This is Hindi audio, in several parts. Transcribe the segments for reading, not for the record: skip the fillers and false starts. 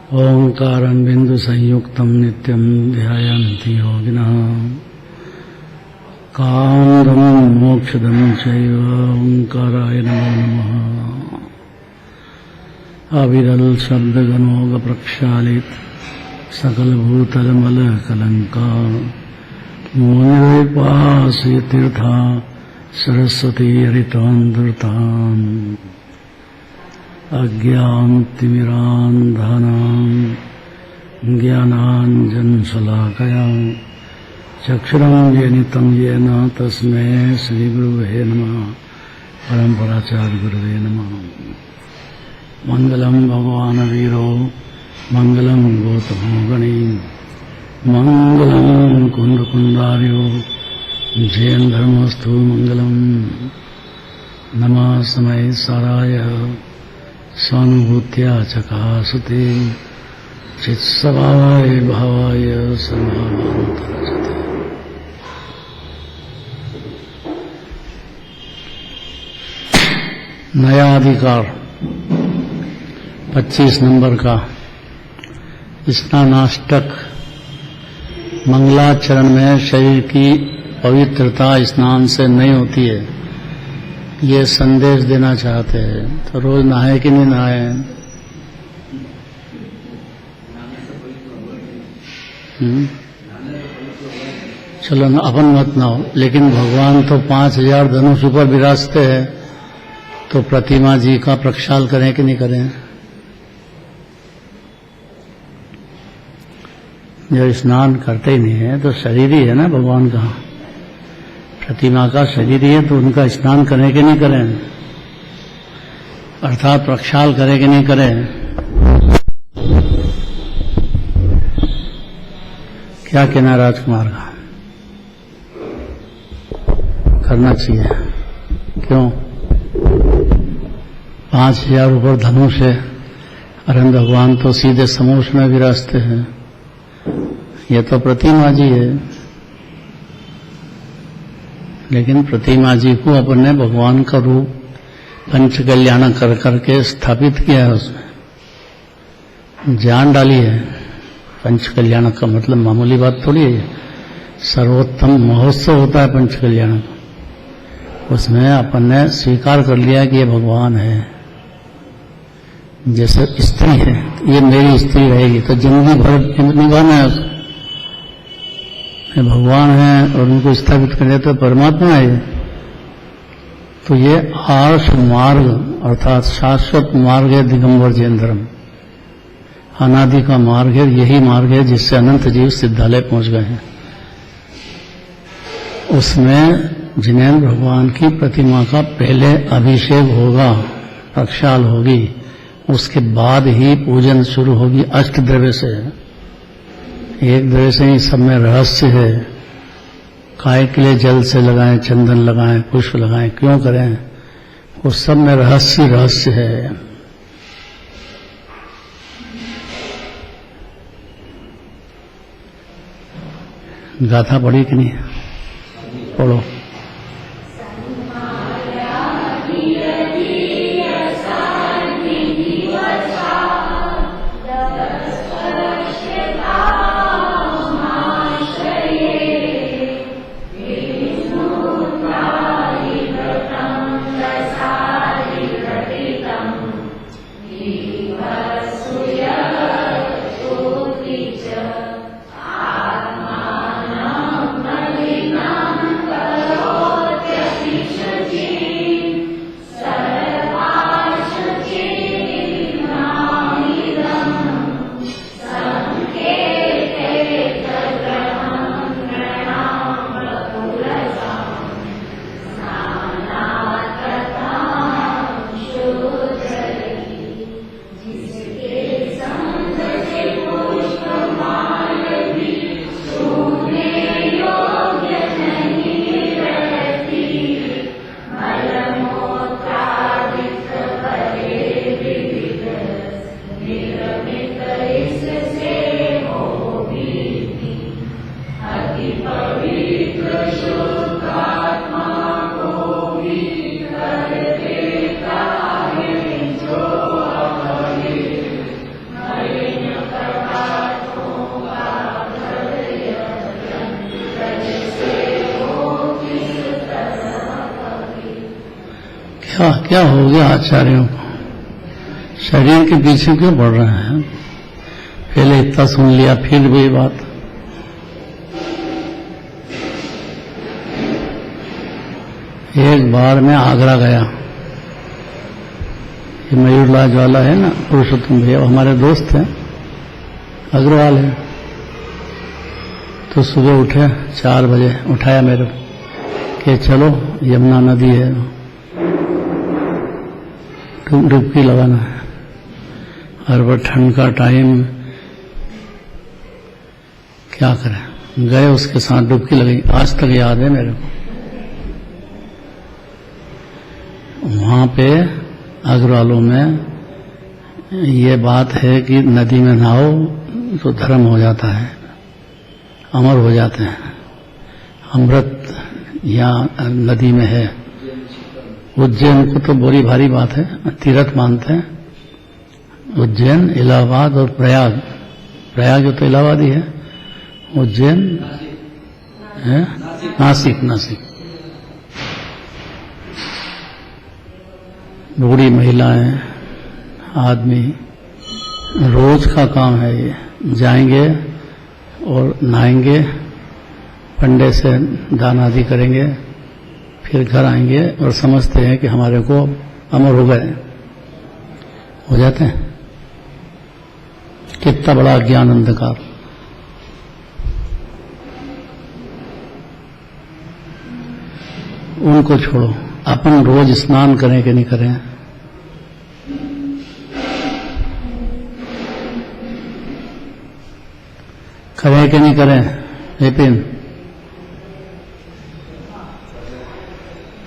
ओंकारं बिंदु संयुक्तं नित्यं ध्यायन्ति योगिनः कामदं मोक्षदं चैव ओंकाराय नमो नमः। अविरल शब्दगणोग प्रक्षालित सकल भूतलमल कलंका मुनिर्पास्य तीर्था सरस्वती हरितान्द्रताम् अज्ञानतिमिरान्धनां ज्ञानाञ्जनशलाकया चक्षुरुन्मीलितं येन तस्मै श्रीगुरुवे नमः। परमपराचार्य गुरुवे नमः। मंगलम भगवान् वीरो मंगलम गौतमो गणी मंगलम कुंदकुंदार्यो जैन धर्मस्तु मंगलम। नमः समय साराय स्वानुभूत्या चकासते चित्स्वभावाय भावाय संभावान्तरजते। नया अधिकार 25 नंबर का स्नानाष्टक। मंगलाचरण में शरीर की पवित्रता स्नान से नहीं होती है, ये संदेश देना चाहते हैं। तो रोज नहाए कि नहीं नहाए? चलो ना, अपन मत ना हो, लेकिन भगवान तो 5000 धनुष ऊपर विराजते हैं, तो प्रतिमा जी का प्रक्षाल करें कि नहीं करें? जब स्नान करते ही नहीं है तो शरीर ही है ना भगवान का, प्रतिमा का शरीर ही है, तो उनका स्नान करें कि नहीं करें? अर्थात प्रक्षाल करें कि नहीं करें? क्या कहना राजकुमार का? करना चाहिए। क्यों? 5000 ऊपर धनुष है, अरे भगवान तो सीधे समूह में विराजते हैं, ये तो प्रतिमा जी है। लेकिन प्रतिमा जी को अपन ने भगवान का रूप पंच कल्याण कर करके स्थापित किया है, उसमें जान डाली है। पंच कल्याण का मतलब मामूली बात थोड़ी है, सर्वोत्तम महोत्सव होता है पंच कल्याण का। उसमें अपन ने स्वीकार कर लिया कि ये भगवान है। जैसे स्त्री है, ये मेरी स्त्री रहेगी, तो जिंदगी भर निभाना है उसको। भगवान है और उनको स्थापित कर तो परमात्मा है। तो ये आर्ष मार्ग अर्थात शाश्वत मार्ग है, दिगंबर जैन धर्म अनादि का मार्ग है। यही मार्ग है जिससे अनंत जीव सिद्धालय पहुंच गए हैं। उसमें जिनेन्द्र भगवान की प्रतिमा का पहले अभिषेक होगा, प्रक्षाल होगी, उसके बाद ही पूजन शुरू होगी अष्ट द्रव्य से। एक द्रव्य से ही सब में रहस्य है। काय के लिए जल से लगाएं, चंदन लगाएं, पुष्प लगाएं, क्यों करें? वो सब में रहस्य है। गाथा पढ़ी कि नहीं? पढ़ो। क्या हो गया आचार्यों को? शरीर के पीछे क्यों पड़ रहे हैं? पहले इतना सुन लिया, फिर भी बात। एक बार मैं आगरा गया, ये मयूरलाल ज्वाला है ना, पुरुषोत्तम भैया हमारे दोस्त हैं, अग्रवाल है। तो सुबह उठे 4 बजे, उठाया मेरे कि चलो यमुना नदी है, डुबकी लगाना है। और वो ठंड का टाइम, क्या करें, गए उसके साथ, डुबकी लगी, आज तक याद है मेरे को। वहां पे अग्रवालों में ये बात है कि नदी में नहाओ तो धर्म हो जाता है, अमर हो जाते हैं। अमृत यहाँ नदी में है। उज्जैन को तो बड़ी भारी बात है, तीर्थ मानते हैं। उज्जैन, इलाहाबाद और प्रयाग, प्रयाग तो इलाहाबाद ही है, उज्जैन है, नासिक, नासिक। बूढ़ी महिलाएं, आदमी, रोज का काम है ये। जाएंगे और नहाएंगे, पंडे से दान आदि करेंगे, फिर घर आएंगे और समझते हैं कि हमारे को अमर हो गए, हो जाते हैं। कितना बड़ा ज्ञान अंधकार। उनको छोड़ो, अपन रोज स्नान करें कि नहीं करें? करें कि नहीं करें विपिन?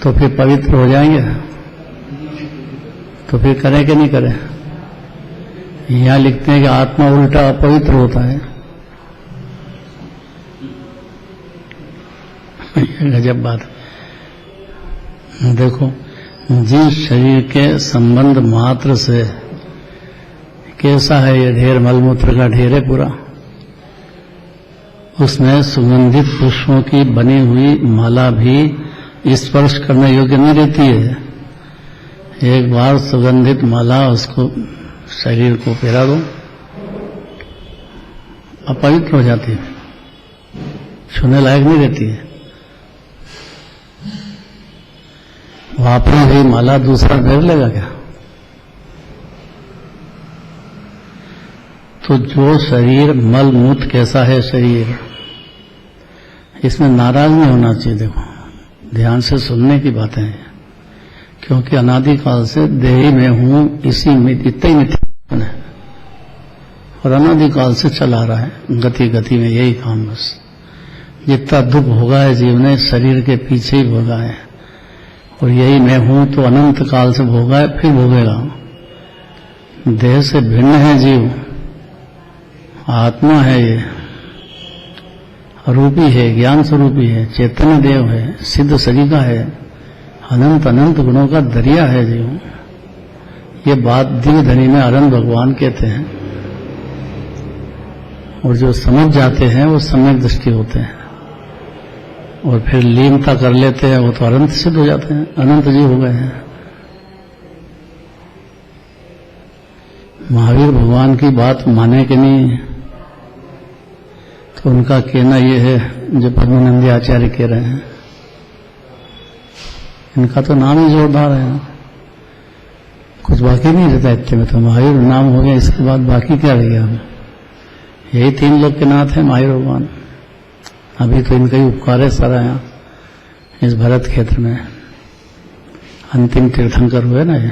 तो फिर पवित्र हो जाएंगे। तो फिर करें कि नहीं करें? यहां लिखते हैं कि आत्मा उल्टा अपवित्र होता है। गजब बात। देखो, जिस शरीर के संबंध मात्र से, कैसा है ये ढेर, मलमूत्र का ढेर है पूरा, उसमें सुगंधित पुष्पों की बनी हुई माला भी स्पर्श करने योग्य नहीं रहती है। एक बार सुगंधित माला उसको, शरीर को पहरा दो, अपवित्र हो जाती है, छूने लायक नहीं रहती है। वापरी हुई माला दूसरा पहन लेगा क्या? तो जो शरीर मलमूत्र, कैसा है शरीर, इसमें नाराज नहीं होना चाहिए। देखो, ध्यान से सुनने की बातें हैं, क्योंकि अनादिकाल से देही में हूं, इसी में इतना ही मिथ्या है और अनादिकाल से चला रहा है, गति गति में यही काम। बस जितना दुख भोगा है जीव ने, शरीर के पीछे ही भोगा है, और यही मैं हूं तो अनंत काल से भोगा है, फिर भोगेगा। देह से भिन्न है जीव, आत्मा है, ये रूपी है, ज्ञान स्वरूपी है, चैतन्य देव है, सिद्ध शरीका है, अनंत अनंत गुणों का दरिया है जीव। ये बात दिव्य धनी में आनंद भगवान कहते हैं, और जो समझ जाते हैं वो सम्यक दृष्टि होते हैं, और फिर लीनता कर लेते हैं, वो तो अनंत सिद्ध हो जाते हैं, अनंत जीव हो गए हैं। महावीर भगवान की बात माने कि नहीं, तो उनका कहना यह है जो पद्मानंदी आचार्य कह रहे हैं। इनका तो नाम ही जोरदार है, कुछ बाकी नहीं रहता इतने में। तो महावीर नाम हो गया, इसके बाद बाकी क्या रह गया? यही 3 लोग के नाथ हैं महावीर भगवान। अभी तो इनका ही उपकार है सारा यहाँ इस भरत क्षेत्र में। अंतिम तीर्थंकर हुए ना ये।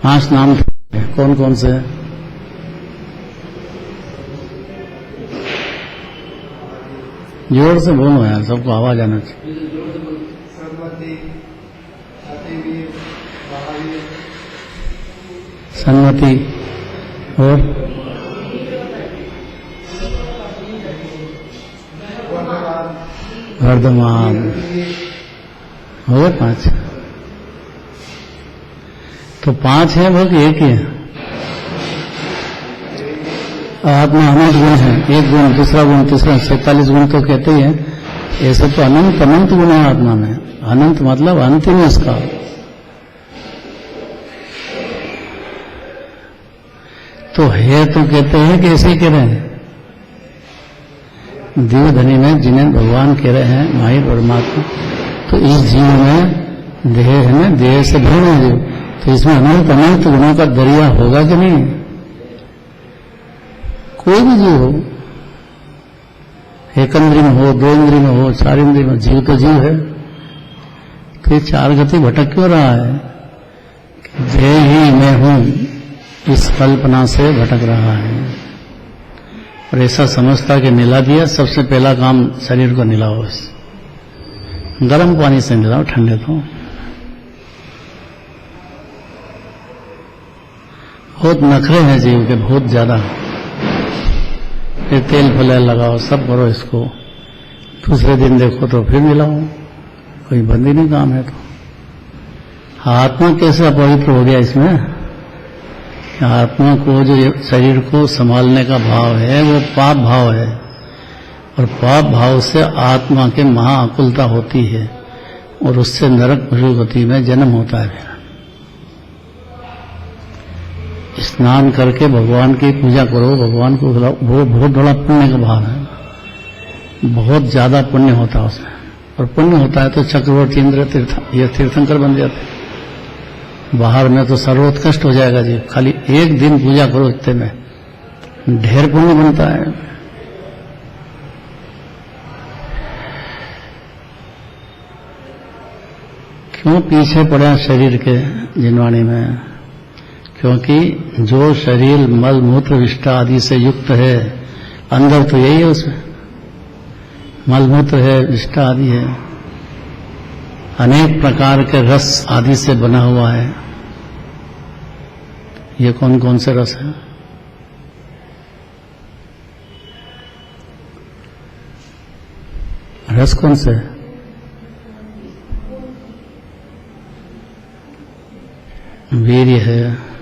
पांच नाम कौन कौन से? जोर से बोलो यार, सबको आवाज आना चाहिए। सन्मति और वर्धमान हो गए 5। तो 5 है वो कि 1 ही है? आत्मा अनेक गुण है, 1 गुण, दूसरा गुण, तीसरा, 47 गुण तो कहते ही है। ऐसे तो अनंत अनंत गुण है आत्मा में। अनंत मतलब अंतिम है इसका। तो है तो कहते हैं कि ऐसे ही कह रहे हैं। देवधनी में जिन्हें भगवान कह रहे हैं माहिर परमात्मा, तो इस जीव में देह है ना, देह से भिन्न है जीव, तो इसमें अनंत अनंत गुणों का दरिया होगा कि नहीं? कोई भी जीव हो, एक इंद्रिय में हो, दो इंद्रिय में हो, चार इंद्रिय में, जीव तो जीव है। तो ये चार गति भटक क्यों रहा है? देह ही मैं हूं, इस कल्पना से भटक रहा है। और ऐसा समझता कि निला दिया, सबसे पहला काम शरीर को निलाओ, बस गर्म पानी से निलाओ, ठंडे तो। बहुत नखरे हैं जीव के, बहुत ज्यादा। फिर तेल फलैल लगाओ, सब करो इसको, दूसरे दिन देखो तो फिर मिलाओ, कोई बंद ही नहीं काम है। तो आत्मा कैसे अपवित्र हो गया इसमें? आत्मा को जो शरीर को संभालने का भाव है वो पाप भाव है, और पाप भाव से आत्मा के महाअकुलता होती है, और उससे नरक गति में जन्म होता है। स्नान करके भगवान की पूजा करो, भगवान को वो बहुत बड़ा पुण्य का भाव है, बहुत ज्यादा पुण्य होता है उसमें। और पुण्य होता है तो चक्रवर्ती इंद्र ये तीर्थंकर बन जाते हैं। बाहर में तो सर्वोत्कृष्ट हो जाएगा जी, खाली एक दिन पूजा करो, इतने में ढेर पुण्य बनता है। क्यों पीछे पड़ा शरीर के जिनवाणी में? क्योंकि जो शरीर मल मूत्र विष्ठा आदि से युक्त है, अंदर तो यही है, उसमें मल मूत्र है, विष्ठा आदि है, अनेक प्रकार के रस आदि से बना हुआ है। ये कौन कौन से रस है? रस कौन से? वीर्य है,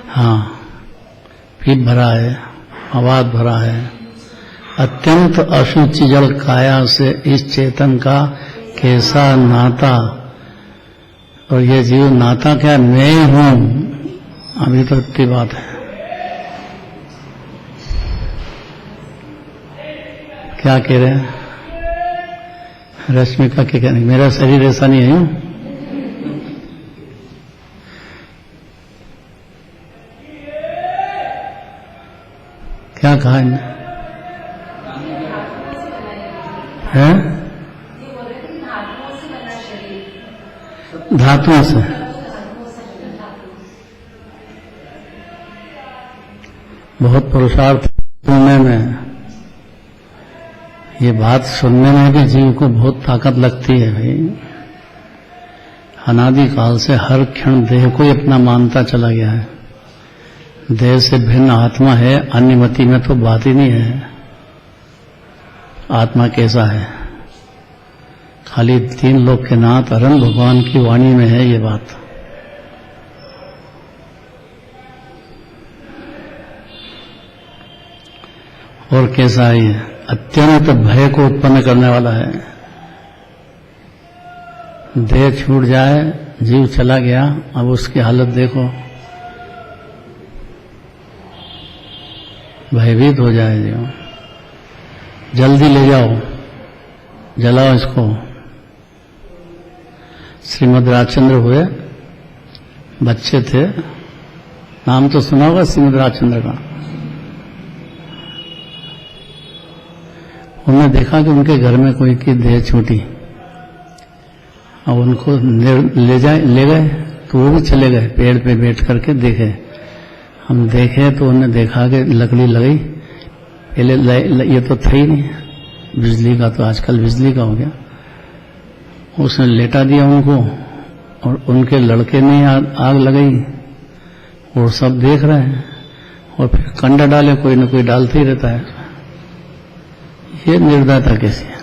हाँ, पीप भरा है, आवाज भरा है। अत्यंत अशुचि जल काया से इस चेतन का कैसा नाता? और ये जीव नाता क्या? मैं हूं, अभी तो इतनी बात है। क्या कह रहे हैं रश्मिका के कहने? मेरा शरीर ऐसा नहीं है। क्या कहा इन्हें? है धातुओं से। बहुत पुरुषार्थ सुनने में, ये बात सुनने में भी जीव को बहुत ताकत लगती है भाई। अनादि काल से हर क्षण देह को ही अपना मानता चला गया है। देह से भिन्न आत्मा है, अन्यमति में तो बात ही नहीं है। आत्मा कैसा है? खाली तीन लोक के नाथ अरन भगवान की वाणी में है ये बात। और कैसा है ये? अत्यंत भय को उत्पन्न करने वाला है। देह छूट जाए, जीव चला गया, अब उसकी हालत देखो, भयभीत हो जाए जीव। जल्दी ले जाओ, जलाओ इसको। श्रीमद राजचंद्र हुए, बच्चे थे, नाम तो सुना होगा श्रीमद राजचंद्र का। उन्होंने देखा कि उनके घर में कोई की देह छूटी, अब उनको ले गए, तो वो भी चले गए, पेड़ पे बैठ करके देखे। हम देखे तो उन्होंने देखा कि लकड़ी लगी, पहले ये तो था ही नहीं, बिजली का, तो आजकल बिजली का हो गया। उसने लेटा दिया उनको, और उनके लड़के ने आग लगाई, और सब देख रहे हैं, और फिर कंडा डाले, कोई न कोई डालते ही रहता है। ये निर्दयता कैसी है?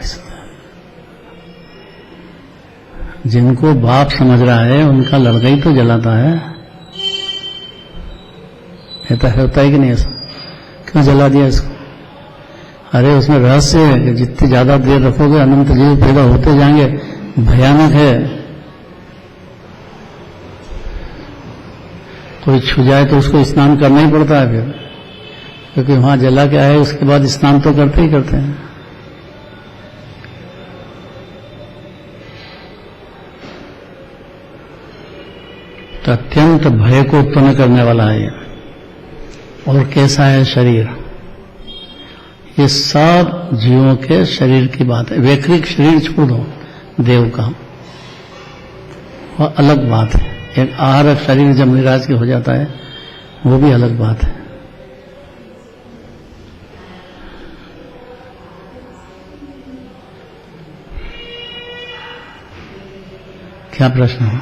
जिनको बाप समझ रहा है उनका लड़का ही तो जलाता है। होता है कि नहीं ऐसा? क्यों जला दिया इसको? अरे उसमें रहस्य है कि जितनी ज्यादा देर रखोगे अनंत जीव पैदा होते जाएंगे, भयानक है। कोई छू जाए तो उसको स्नान करना ही पड़ता है फिर, क्योंकि वहां जला के आए उसके बाद स्नान तो करते ही करते हैं। तो अत्यंत भय को उत्पन्न करने वाला है ये। और कैसा है शरीर? ये सब जीवों के शरीर की बात है। वैकृत शरीर छोड़ दो, देव का वह अलग बात है। एक आहारक शरीर जब निराज के हो जाता है वो भी अलग बात है। क्या प्रश्न है?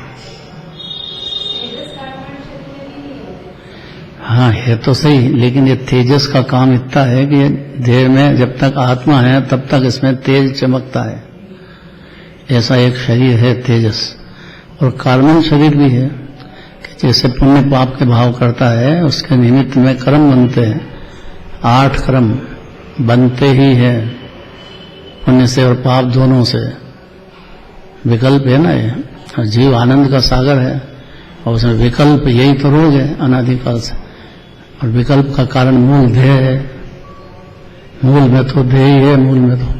हाँ है तो सही, लेकिन ये तेजस का काम इतना है कि देह में जब तक आत्मा है तब तक इसमें तेज चमकता है। ऐसा एक शरीर है तेजस। और कार्बन शरीर भी है कि जैसे पुण्य पाप के भाव करता है उसके निमित्त में कर्म बनते हैं। 8 कर्म बनते ही है, पुण्य से और पाप दोनों से। विकल्प है ना ये, और जीव आनंद का सागर है और उसमें विकल्प यही तो रोग है अनादिकाल से। और विकल्प का कारण मूल देह है। मूल में तो देह ही है। मूल में तो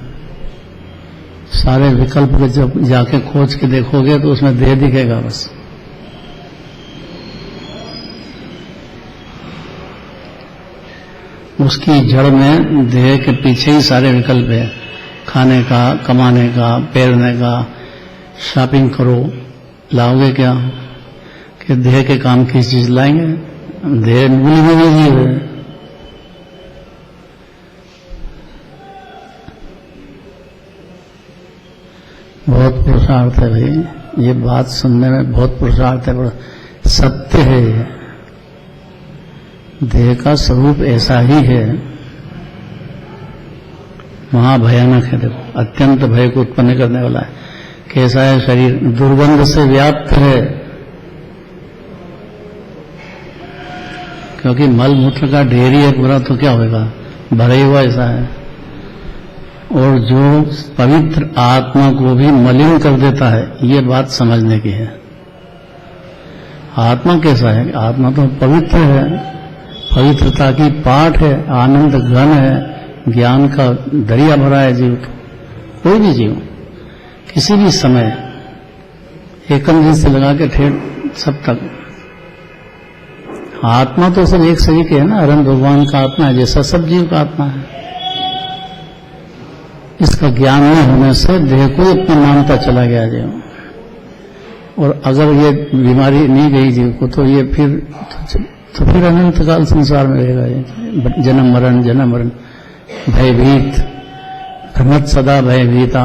सारे विकल्प को जब जाके खोज के देखोगे तो उसमें देह दिखेगा बस। उसकी जड़ में देह के पीछे ही सारे विकल्प है। खाने का, कमाने का, पैरने का। शॉपिंग करो, लाओगे क्या? कि देह के काम की चीज लाएंगे? देह मूल में नहीं है। बहुत पुरुषार्थ है भाई, ये बात सुनने में बहुत पुरुषार्थ है, सत्य है ये। देह का स्वरूप ऐसा ही है, महाभयानक है। देखो, अत्यंत भय को उत्पन्न करने वाला है। कैसा है शरीर? दुर्गंध से व्याप्त है, क्योंकि मल मूत्र का ढेरी है पूरा, तो क्या होगा? भरा ही हुआ ऐसा है। और जो पवित्र आत्मा को भी मलिन कर देता है, ये बात समझने की है। आत्मा कैसा है? आत्मा तो पवित्र है, पवित्रता की पाठ है, आनंद घन है, ज्ञान का दरिया भरा है जीव। कोई भी जीव किसी भी समय एकम जी से लगा के ठेठ सब तक, आत्मा तो सब एक सही के है ना। अरन भगवान का आत्मा है, जैसा सब जीव का आत्मा है। इसका ज्ञान न होने से देह को अपना मानता चला गया जीव। और अगर ये बीमारी नहीं गई जीव को तो ये फिर अनंत काल संसार में रहेगा। ये जन्म मरण भयभीत, भ्रमत सदा भयभीता।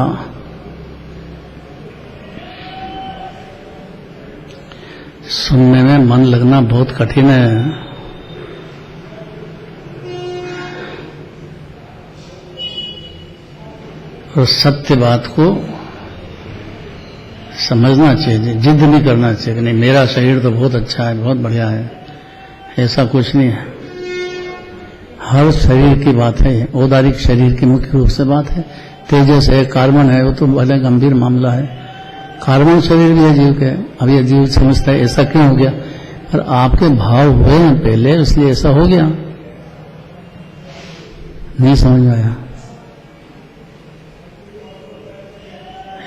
सुनने में मन लगना बहुत कठिन है। और सत्य बात को समझना चाहिए, जिद नहीं करना चाहिए कि नहीं मेरा शरीर तो बहुत अच्छा है, बहुत बढ़िया है। ऐसा कुछ नहीं है। हर शरीर की बात है, औदारिक शरीर की मुख्य रूप से बात है। तेजस है, कार्बन है, वो तो भले गंभीर मामला है। कार्बन शरीर भी है जीव के। अब ये जीव समझता है ऐसा क्यों हो गया, पर आपके भाव हुए हैं पहले, इसलिए ऐसा हो गया। नहीं समझ में आया?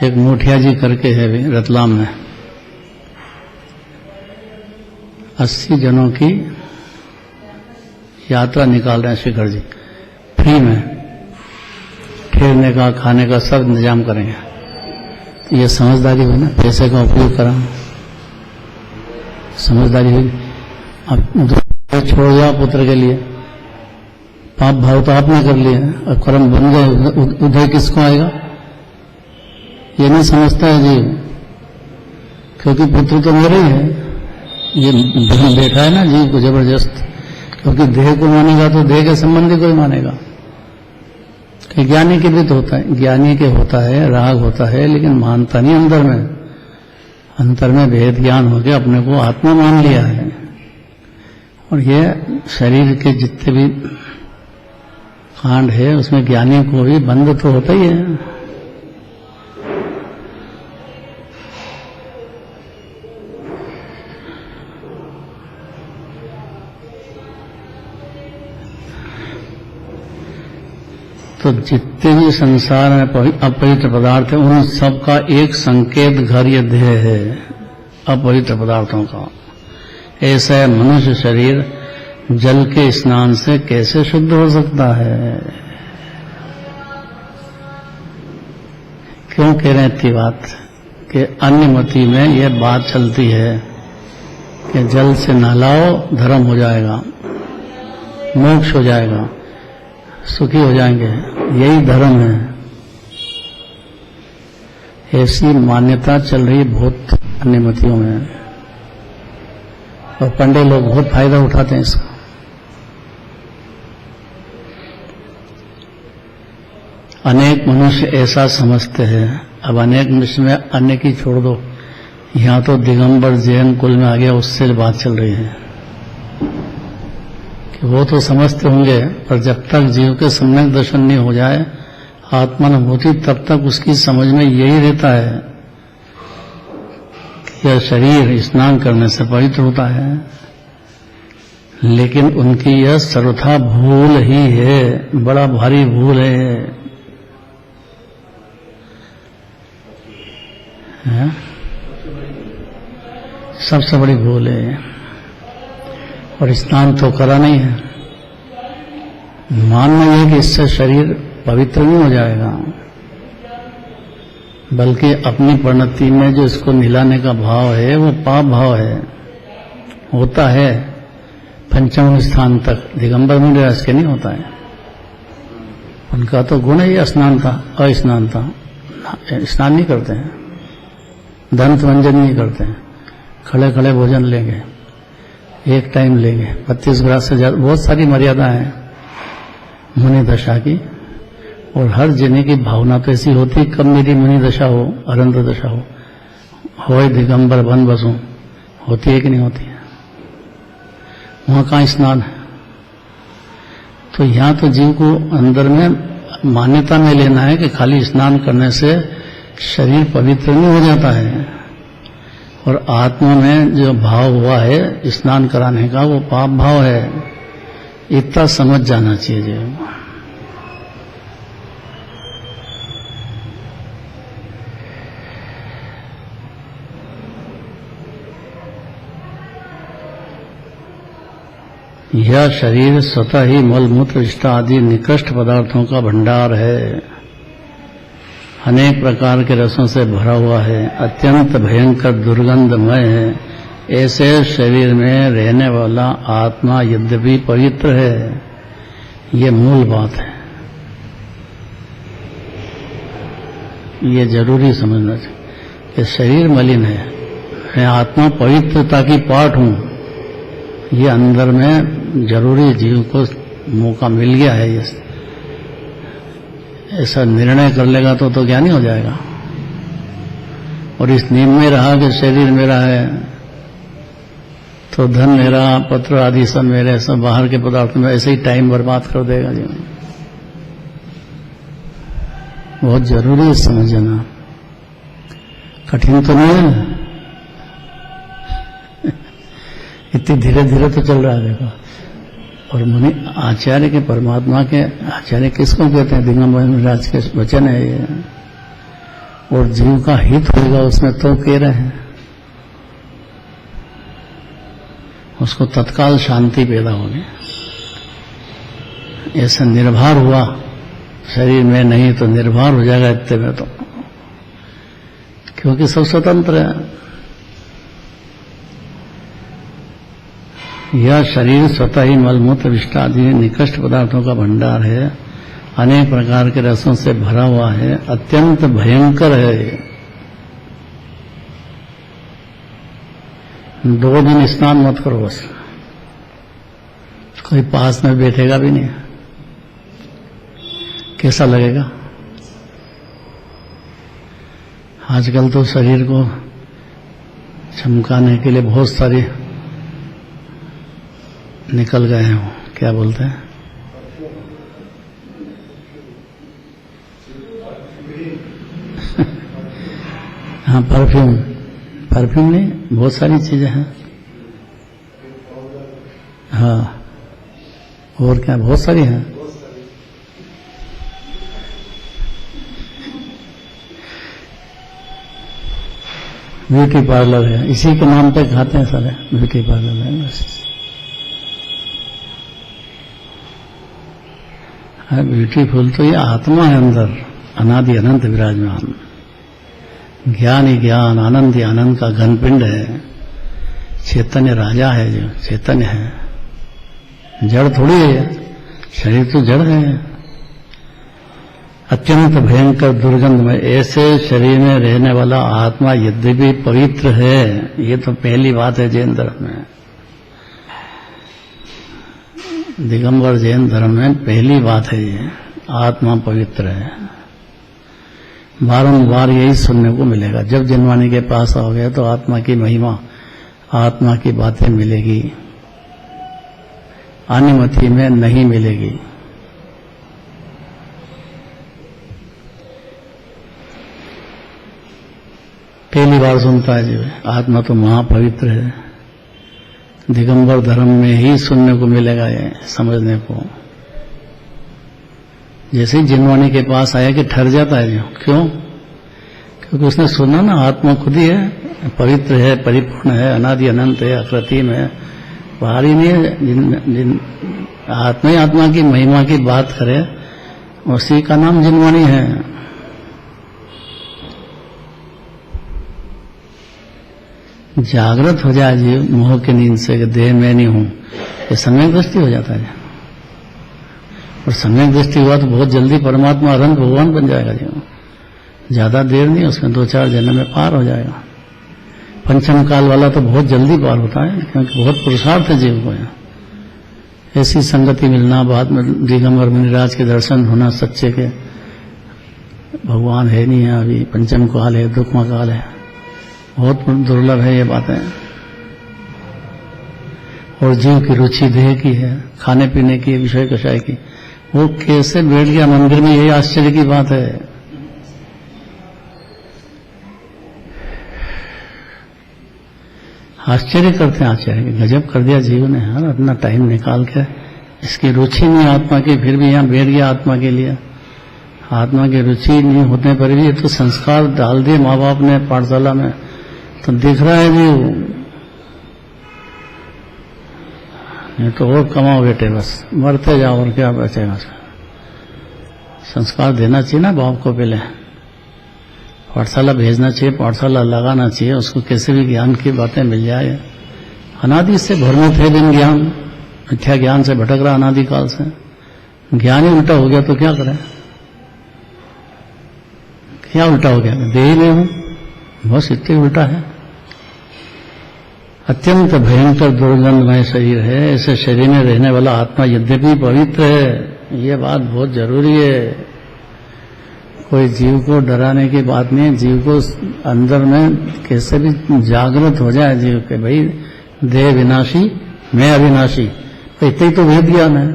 एक मोठिया जी करके है रतलाम में, 80 जनों की यात्रा निकाल रहे हैं शिखर जी, फ्री में। ठहरने का, खाने का सब इंतजाम करेंगे। ये समझदारी हुई ना, पैसे का उपयोग करा, समझदारी हुई। अब छोड़ दिया पुत्र के लिए, पाप भाव तो आपने कर लिए और कर्म बन गए, उदय किसको आएगा? ये नहीं समझता है जीव, क्योंकि पुत्र तो मेरे ही है। ये बैठा है ना जीव को जबरदस्त, क्योंकि देह को मानेगा तो देह के संबंधी को ही मानेगा। कि ज्ञानी के भी तो होता है, ज्ञानी के होता है, राग होता है, लेकिन मानता नहीं अंदर में। अंतर में भेद ज्ञान हो गया, अपने को आत्मा मान लिया है। और ये शरीर के जितने भी कांड है उसमें ज्ञानी को भी बंध तो होता ही है। तो जितने भी संसार में अपवित्र पदार्थ है उन सब का एक संकेत घर ये देह है अपवित्र पदार्थों का। ऐसा है मनुष्य शरीर जल के स्नान से कैसे शुद्ध हो सकता है? क्यों कह रहे हैं इतनी बात कि अन्य मति में यह बात चलती है कि जल से नहलाओ धर्म हो जाएगा, मोक्ष हो जाएगा, सुखी हो जाएंगे, यही धर्म है। ऐसी मान्यता चल रही बहुत अन्य मतियों में और पंडे लोग बहुत फायदा उठाते हैं इसका। अनेक मनुष्य ऐसा समझते हैं। अब अनेक मनुष्य में अन्य की छोड़ दो, यहां तो दिगंबर जैन कुल में आ गया, उससे बात चल रही है कि वो तो समझते होंगे पर जब तक जीव के सम्यक दर्शन नहीं हो जाए आत्मानुभूति तब तक उसकी समझ में यही रहता है कि यह शरीर स्नान करने से पवित्र होता है। लेकिन उनकी यह सर्वथा भूल ही है, बड़ा भारी भूल है। सबसे बड़ी भूल है। और स्नान तो करा नहीं है, मानना है कि इससे शरीर पवित्र नहीं हो जाएगा, बल्कि अपनी परिणति में जो इसको मिलाने का भाव है वो पाप भाव है। होता है पंचम स्थान तक, दिगंबर मुनि के नहीं होता है। उनका तो गुण ही स्नान था, अस्नान था, स्नान नहीं करते हैं, दंत मंजन नहीं करते हैं, खड़े खड़े भोजन लेंगे, एक टाइम लेंगे, 32 ग्रास से ज्यादा, बहुत सारी मर्यादा है मुनि दशा की। और हर जने की भावना तो ऐसी होती कब मेरी मुनि दशा हो, अनंत दशा हो दिगंबर बन बसूं, होती है कि नहीं होती है? वहां कहां स्नान है? तो यहां तो जीव को अंदर में मान्यता में लेना है कि खाली स्नान करने से शरीर पवित्र नहीं हो जाता है, और आत्मा में जो भाव हुआ है स्नान कराने का वो पाप भाव है। इतना समझ जाना चाहिए जीव। यह शरीर स्वतः ही मलमूत्र इष्ट आदि निकृष्ट पदार्थों का भंडार है, अनेक प्रकार के रसों से भरा हुआ है, अत्यंत भयंकर दुर्गंधमय है। ऐसे शरीर में रहने वाला आत्मा यद्यपि पवित्र है, ये मूल बात है, ये जरूरी समझना चाहिए कि शरीर मलिन है, मैं आत्मा पवित्रता की पाठ हूं, ये अंदर में जरूरी जीव को मौका मिल गया है। ये ऐसा निर्णय कर लेगा तो ज्ञानी हो जाएगा। और इस नींद में रहा कि शरीर मेरा है तो धन मेरा, पत्र आदि सब मेरे, सब बाहर के पदार्थ में ऐसे ही टाइम बर्बाद कर देगा जीवन। बहुत जरूरी है समझना, कठिन तो नहीं है, इतनी धीरे धीरे तो चल रहा है देखो। और मुनि आचार्य के, परमात्मा के आचार्य किसको कहते हैं? दिगंबर महाराज के वचन है ये। और जीव का हित होगा उसमें तो कह रहे हैं, उसको तत्काल शांति पैदा होगी। ऐसा निर्भर हुआ शरीर में नहीं तो निर्भर हो जाएगा इतने में तो, क्योंकि सब स्वतंत्र है। यह शरीर स्वतः ही मलमूत्र विष्ट आदि निकृष्ट पदार्थों का भंडार है, अनेक प्रकार के रसों से भरा हुआ है, अत्यंत भयंकर है। 2 दिन स्नान मत करो बस, कोई पास में बैठेगा भी नहीं, कैसा लगेगा? आजकल तो शरीर को चमकाने के लिए बहुत सारी निकल गए हैं वो, क्या बोलते हैं, हाँ परफ्यूम, परफ्यूम नहीं, बहुत सारी चीजें हैं। हाँ और क्या, बहुत सारी हैं। ब्यूटी पार्लर है, इसी के नाम पे खाते हैं सारे, ब्यूटी पार्लर है बस। ब्यूटीफुल तो ये आत्मा है अंदर, अनादि अनंत विराजमान, ज्ञान ही ज्ञान, आनंद ही आनंद का घनपिंड है, चैतन्य राजा है, जो चैतन्य है, जड़ थोड़ी है, शरीर तो जड़ है। अत्यंत भयंकर दुर्गंध में ऐसे शरीर में रहने वाला आत्मा यद्यपि पवित्र है, ये तो पहली बात है जैन धर्म में, दिगंबर जैन धर्म में पहली बात है ये, आत्मा पवित्र है। बारंबार यही सुनने को मिलेगा, जब जिनवानी के पास आओगे तो आत्मा की महिमा, आत्मा की बातें मिलेगी, अनुमति में नहीं मिलेगी। पहली बार सुनता है जी, आत्मा तो महापवित्र है, दिगंबर धर्म में ही सुनने को मिलेगा ये, समझने को। जैसे ही जिनवानी के पास आया कि ठहर जाता है जो, क्यों? क्योंकि उसने सुना ना आत्मा खुद ही है, पवित्र है, परिपूर्ण है, अनादि अनंत है, अकृत्रिम है, बाहरी नहीं है। जिन आत्मा ही आत्मा की महिमा की बात करे, उसी का नाम जिनवानी है। जागृत हो जाए जीव मोह की नींद से कि देह में नहीं हूं, ये सम्यक दृष्टि हो जाता है, और सम्यक दृष्टि हुआ तो बहुत जल्दी परमात्मा अनंत भगवान बन जाएगा जीव, ज्यादा देर नहीं, उसमें 2-4 जन्म में पार हो जाएगा। पंचम काल वाला तो बहुत जल्दी पार होता है, क्योंकि बहुत पुरुषार्थ है जीव को। ऐसी संगति मिलना, बाद में दिगंबर मुनिराज के दर्शन होना, सच्चे के भगवान है नहीं है, अभी पंचम काल है, दुखमा काल है, बहुत दुर्लभ है ये बातें। और जीव की रुचि देह की है, खाने पीने की, विषय कषाय की, वो कैसे बैठ गया मंदिर में, यही आश्चर्य की बात है। आश्चर्य करते हैं आचार्य, गजब कर दिया जीव ने, हर अपना टाइम निकाल के, इसकी रुचि नहीं आत्मा की, फिर भी यहाँ बैठ गया आत्मा के लिए। आत्मा की रुचि नहीं होने पर भी तो संस्कार डाल दिए माँ बाप ने पाठशाला में, तो दिख रहा है जीव, नहीं तो और कमाओ बेटे, बस मरते जाओ और क्या बचेगा। संस्कार देना चाहिए ना बाप को, पहले पाठशाला भेजना चाहिए, पाठशाला लगाना चाहिए, उसको कैसे भी ज्ञान की बातें मिल जाए। अनादि से भ्रमित है दिन ज्ञान, मिथ्या ज्ञान से भटक रहा अनादि काल से, ज्ञान ही उल्टा हो गया तो क्या करें? क्या उल्टा हो गया? देह में हूं, बस इतनी उल्टा है। अत्यंत भयंकर दुर्गंधमय शरीर है, ऐसे शरीर में रहने वाला आत्मा यद्यपि पवित्र है, ये बात बहुत जरूरी है। कोई जीव को डराने की बात नहीं है, जीव को अंदर में कैसे भी जागृत हो जाए जीव के, भाई देह विनाशी, मैं अविनाशी, तो इतना ही तो भेद ज्ञान है।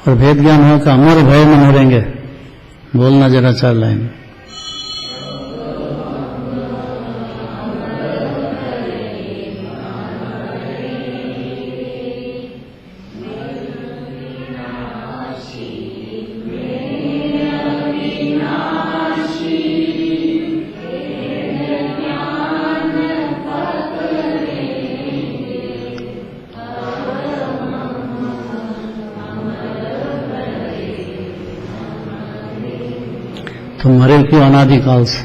और भेद ज्ञान हो कि अमर भय में मरेंगे। बोलना जरा 4 लाइन। तो मरे क्यों अनादिकाल से?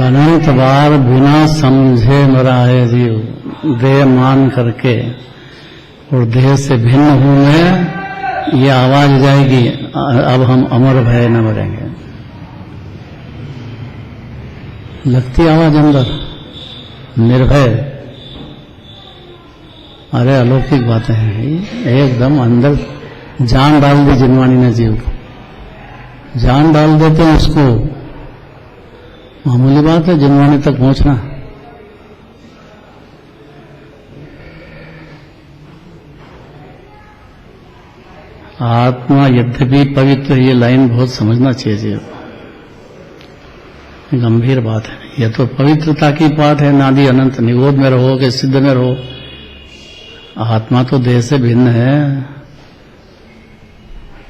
अनंत बार बिना समझे मरा है जीव, देह मान करके, और देह से भिन्न हूं मैं, ये आवाज जाएगी, अब हम अमर भय न मरेंगे। लगती आवाज अंदर, निर्भय। अरे अलौकिक बातें हैं, एकदम अंदर जान डाल दी जिनवाणी ने जीव को, जान डाल देते हैं उसको। मामूली बात है जिनवाणी तक पहुंचना। आत्मा यद्यपि पवित्र, ये लाइन बहुत समझना चाहिए जीव, गंभीर बात है। यह तो पवित्रता की बात है, नादि अनंत, निगोद में रहो कि सिद्ध में रहो, आत्मा तो देह से भिन्न है।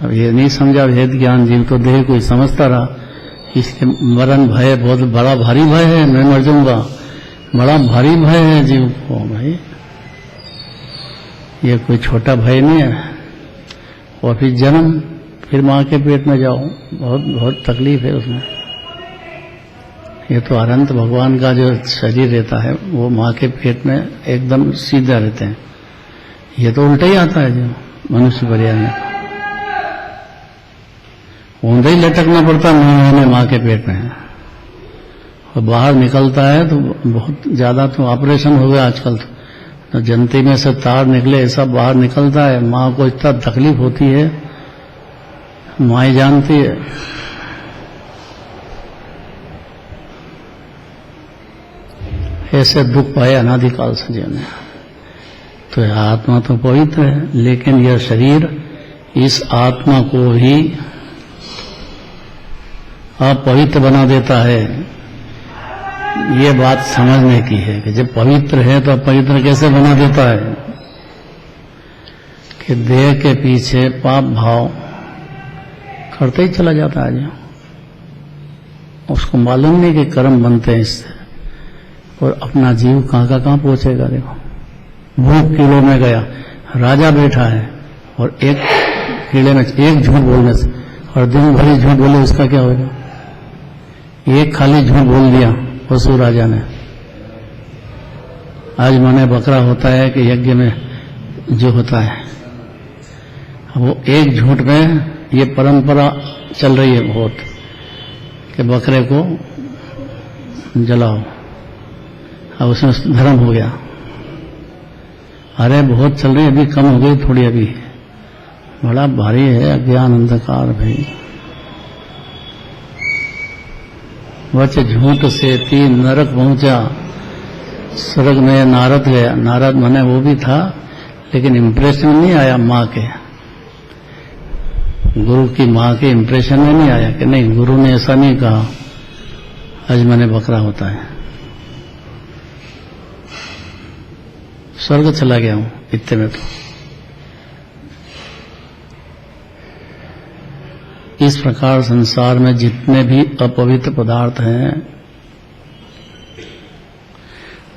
अब ये नहीं समझा भेद ज्ञान, जीव तो देह को ही समझता रहा। इसके मरण भय बहुत बड़ा भारी भय है, मैं मर जाऊंगा, बड़ा भारी भय है जीव को भाई। ये कोई छोटा भय नहीं है। और फिर जन्म, फिर माँ के पेट में जाओ, बहुत बहुत तकलीफ है उसमें। ये तो अनंत भगवान का जो शरीर रहता है वो माँ के पेट में एकदम सीधा रहते हैं। ये तो उल्टा ही आता है जो मनुष्य पर्याय में, ऊंधे ही लटकना पड़ता है माँ के पेट में। और बाहर निकलता है तो बहुत ज्यादा तो ऑपरेशन हो गया आजकल तो जनती में से तार निकले, ऐसा बाहर निकलता है। माँ को इतना तकलीफ होती है, माँ ही जानती है। ऐसे दुख पाए अनादिकाल से जीवन में। तो यह आत्मा तो पवित्र है, लेकिन यह शरीर इस आत्मा को ही अपवित्र बना देता है। ये बात समझने की है कि जब पवित्र है तो अपवित्र कैसे बना देता है। कि देह के पीछे पाप भाव करते ही चला जाता है, जो उसको मालूम नहीं कि कर्म बनते हैं इससे। और अपना जीव कहाँ का कहाँ पहुंचेगा। देखो, भूख कीड़ों में गया, राजा बैठा है और एक कीड़े में एक झूठ बोलने से, और दिन भर झूठ बोले, उसका क्या होगा। एक खाली झूठ बोल दिया वसु राजा ने। आज माने बकरा होता है कि यज्ञ में जो होता है, वो एक झूठ में ये परंपरा चल रही है बहुत, कि बकरे को जलाओ, अब उसमें धर्म हो गया। अरे बहुत चल रही है, अभी कम हो गई थोड़ी, अभी बड़ा भारी है अज्ञान अंधकार भाई। वच झूठ से तीन नरक पहुंचा, स्वर्ग में नारद गया। नारद माने वो भी था, लेकिन इम्प्रेशन नहीं आया माँ के, गुरु की माँ के इम्प्रेशन में नहीं आया कि नहीं, गुरु ने ऐसा नहीं कहा आज मैंने बकरा होता है। स्वर्ग चला गया हूं इतने में। तो इस प्रकार संसार में जितने भी अपवित्र पदार्थ हैं,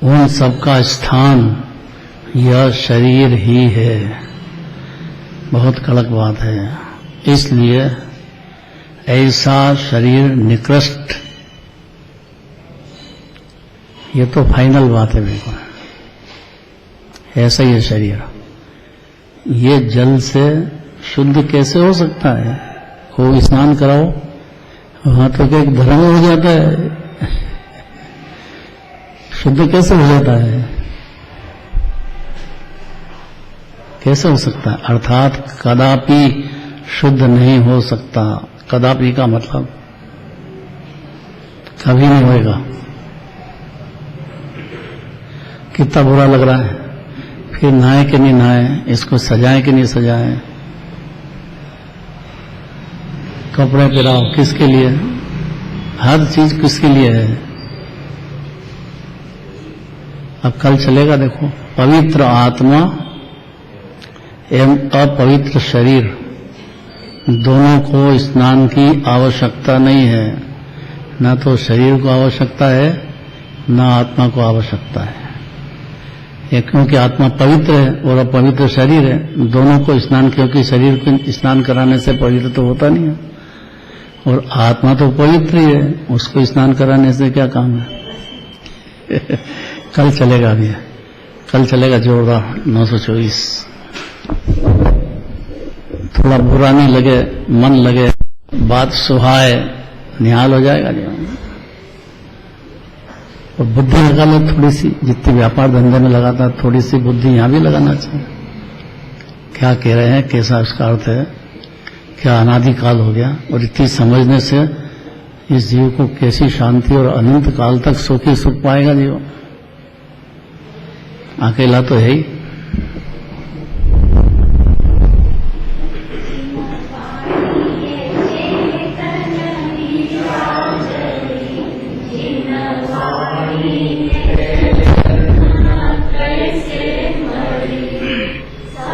उन सबका स्थान यह शरीर ही है। बहुत कड़क बात है। इसलिए ऐसा शरीर निकृष्ट, ये तो फाइनल बात है बिल्कुल। ऐसा ही शरीर, ये जल से शुद्ध कैसे हो सकता है। को स्नान कराओ, वहां तो क्या धर्म हो जाता है, शुद्ध कैसे हो जाता है, कैसे हो सकता है। अर्थात कदापि शुद्ध नहीं हो सकता। कदापि का मतलब कभी नहीं होएगा। कितना बुरा लग रहा है, फिर नहाए कि नहीं नहाए, इसको सजाए कि नहीं सजाए, कपड़े पहनाओ किसके लिए, हर चीज किसके लिए है। अब कल चलेगा देखो, पवित्र आत्मा एवं अपवित्र शरीर दोनों को स्नान की आवश्यकता नहीं है। न तो शरीर को आवश्यकता है, न आत्मा को आवश्यकता है। ये क्योंकि आत्मा पवित्र है और अपवित्र शरीर है, दोनों को स्नान, क्योंकि शरीर को स्नान कराने से पवित्र तो होता नहीं है, और आत्मा तो पवित्र ही है, उसको स्नान कराने से क्या काम है। कल चलेगा अभी, कल चलेगा जोरदार 924। थोड़ा बुरा नहीं लगे, मन लगे, बात सुहाए, निहाल हो जाएगा जीवन। और बुद्धि लगा लो थोड़ी सी, जितनी व्यापार धंधे में लगाता थोड़ी सी बुद्धि यहां भी लगाना चाहिए। क्या कह रहे हैं, कैसा उसका अर्थ है, क्या अनादिकाल हो गया, और इतनी समझने से इस जीव को कैसी शांति और अनंत काल तक सुख ही सुख पाएगा जीव। अकेला तो है ही।